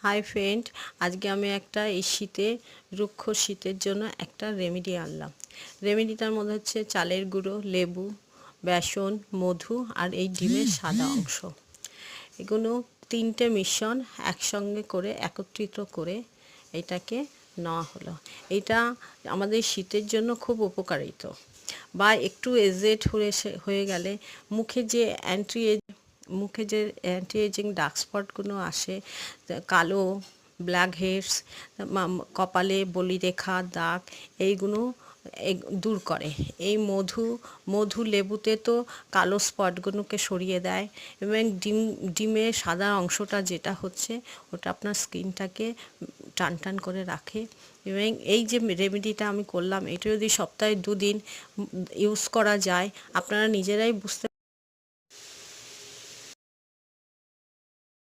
Hi friend, আজকে আমি একটা এই শীতে রুক্ষ শীতের জন্য একটা রেমেডি আনলাম। রেমেডিটার মধ্যে হচ্ছে চালের গুঁড়ো, লেবু, বেসন, মধু আর এই ডিমের সাদা অংশ। এগুলো তিনটে মিশ্রণ একসঙ্গে করে একত্রিত করে এটাকে নেওয়া হলো। এটা আমাদের শীতের জন্য খুব উপকারিত। বা একটু এজেড হয়ে গেলে মুখে যে অ্যান্টি এজিং ডার্ক স্পটগুলো আসে, কালো ব্ল্যাক হেডস, কপালে বলিরেখা, দাগ, এইগুলো দূর করে। এই মধু লেবুতে তো কালো স্পটগুলোকে সরিয়ে দেয় এবং ডিমের সাদা অংশটা যেটা হচ্ছে ওটা আপনার স্কিনটাকে টান টান করে রাখে। এবং এই যে রেমেডিটা আমি করলাম, এটা যদি সপ্তাহে 2 দিন ইউজ করা যায়, আপনারা নিজেরাই বুঝতে